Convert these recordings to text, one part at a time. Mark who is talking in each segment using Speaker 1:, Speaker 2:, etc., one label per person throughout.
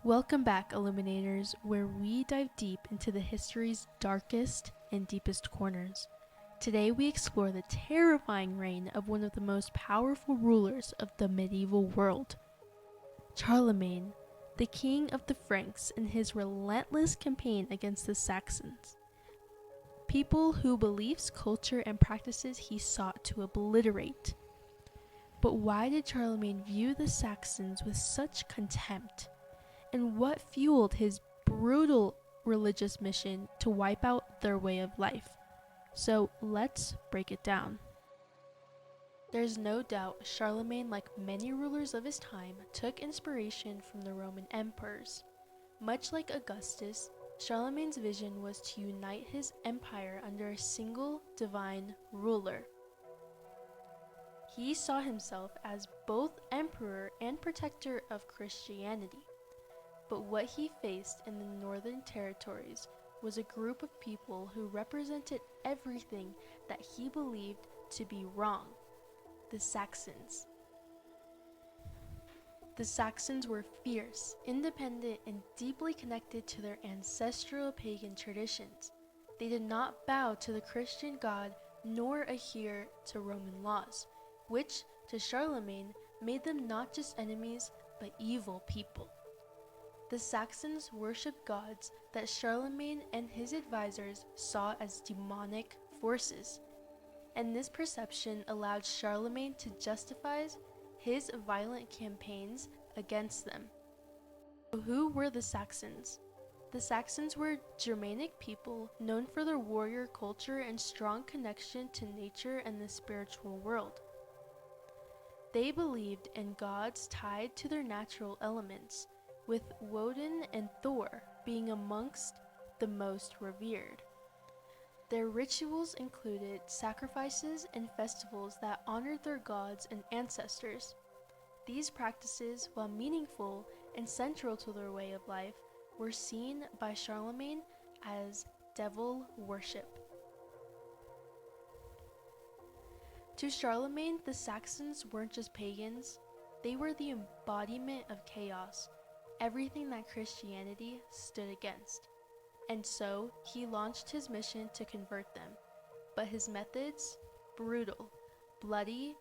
Speaker 1: Welcome back, Illuminators, where we dive deep into the history's darkest and deepest corners. Today we explore the terrifying reign of one of the most powerful rulers of the medieval world, Charlemagne, the king of the Franks, and his relentless campaign against the Saxons, people whose beliefs, culture, and practices he sought to obliterate. But why did Charlemagne view the Saxons with such contempt? And what fueled his brutal religious mission to wipe out their way of life? So let's break it down. There's no doubt Charlemagne, like many rulers of his time, took inspiration from the Roman emperors. Much like Augustus, Charlemagne's vision was to unite his empire under a single divine ruler. He saw himself as both emperor and protector of Christianity. But what he faced in the northern territories was a group of people who represented everything that he believed to be wrong: the Saxons. The Saxons were fierce, independent, and deeply connected to their ancestral pagan traditions. They did not bow to the Christian God nor adhere to Roman laws, which, to Charlemagne, made them not just enemies, but evil people. The Saxons worshipped gods that Charlemagne and his advisors saw as demonic forces, and this perception allowed Charlemagne to justify his violent campaigns against them. So who were the Saxons? The Saxons were Germanic people known for their warrior culture and strong connection to nature and the spiritual world. They believed in gods tied to their natural elements, with Woden and Thor being amongst the most revered. Their rituals included sacrifices and festivals that honored their gods and ancestors. These practices, while meaningful and central to their way of life, were seen by Charlemagne as devil worship. To Charlemagne, the Saxons weren't just pagans, they were the embodiment of chaos, everything that Christianity stood against. And so, he launched his mission to convert them. But his methods? Brutal, bloody,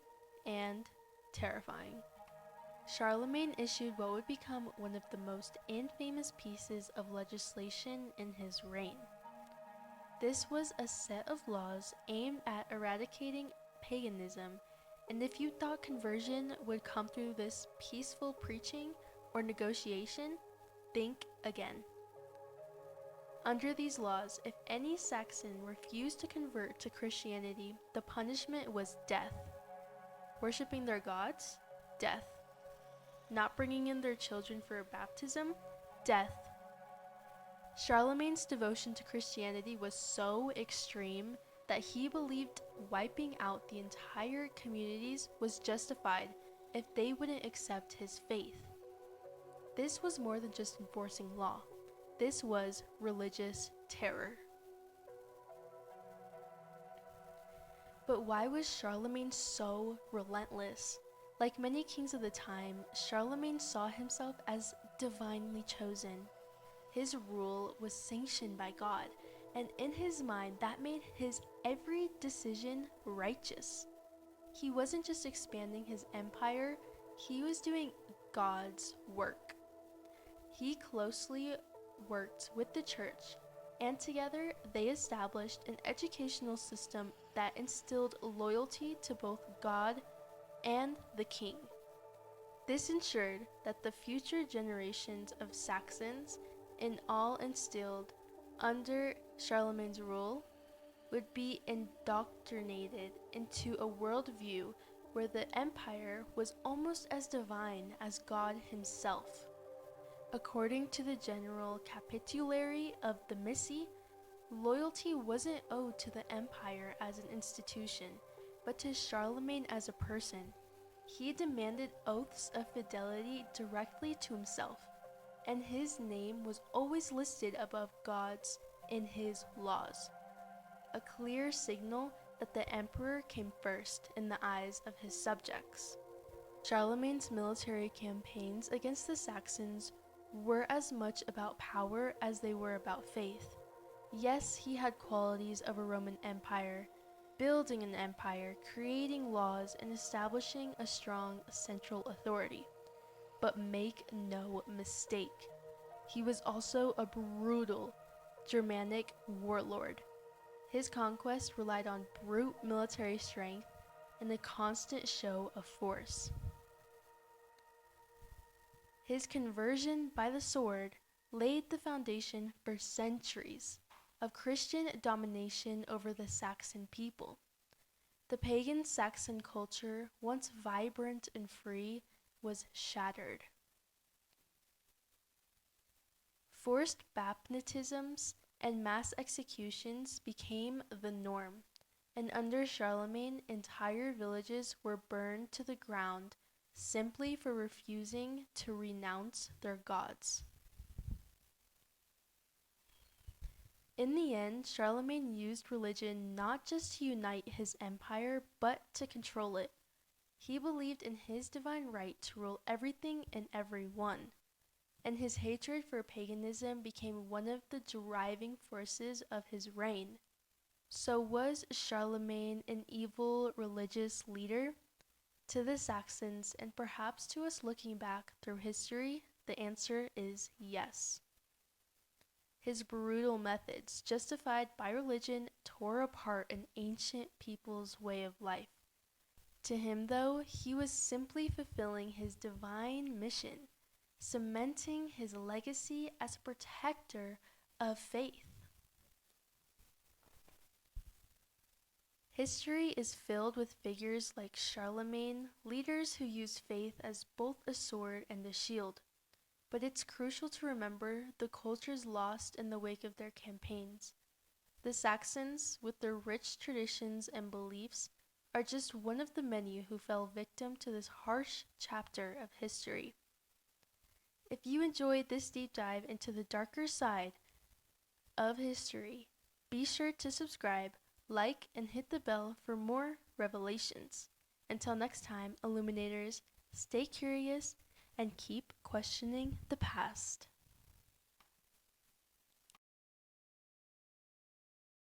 Speaker 1: and terrifying. Charlemagne issued what would become one of the most infamous pieces of legislation in his reign. This was a set of laws aimed at eradicating paganism, and if you thought conversion would come through this peaceful preaching or negotiation, think again. Under these laws, if any Saxon refused to convert to Christianity, the punishment was death. Worshipping their gods? Death. Not bringing in their children for baptism? Death. Charlemagne's devotion to Christianity was so extreme that he believed wiping out the entire communities was justified if they wouldn't accept his faith. This was more than just enforcing law. This was religious terror. But why was Charlemagne so relentless? Like many kings of the time, Charlemagne saw himself as divinely chosen. His rule was sanctioned by God, and in his mind that made his every decision righteous. He wasn't just expanding his empire, he was doing God's work. He closely worked with the church, and together they established an educational system that instilled loyalty to both God and the king. This ensured that the future generations of Saxons, in all instilled under Charlemagne's rule, would be indoctrinated into a worldview where the empire was almost as divine as God himself. According to the General Capitulary of the Missi, loyalty wasn't owed to the empire as an institution, but to Charlemagne as a person. He demanded oaths of fidelity directly to himself, and his name was always listed above God's in his laws, a clear signal that the emperor came first in the eyes of his subjects. Charlemagne's military campaigns against the Saxons were as much about power as they were about faith. Yes, he had qualities of a Roman Empire, building an empire, creating laws, and establishing a strong central authority. But make no mistake, he was also a brutal Germanic warlord. His conquest relied on brute military strength and a constant show of force. His conversion by the sword laid the foundation for centuries of Christian domination over the Saxon people. The pagan Saxon culture, once vibrant and free, was shattered. Forced baptisms and mass executions became the norm, and under Charlemagne, entire villages were burned to the ground simply for refusing to renounce their gods. In the end, Charlemagne used religion not just to unite his empire, but to control it. He believed in his divine right to rule everything and everyone, and his hatred for paganism became one of the driving forces of his reign. So was Charlemagne an evil religious leader? To the Saxons, and perhaps to us looking back through history, the answer is yes. His brutal methods, justified by religion, tore apart an ancient people's way of life. To him, though, he was simply fulfilling his divine mission, cementing his legacy as a protector of faith. History is filled with figures like Charlemagne, leaders who used faith as both a sword and a shield. But it's crucial to remember the cultures lost in the wake of their campaigns. The Saxons, with their rich traditions and beliefs, are just one of the many who fell victim to this harsh chapter of history. If you enjoyed this deep dive into the darker side of history, be sure to subscribe, like, and hit the bell for more revelations. Until next time, Illuminators, stay curious and keep questioning the past.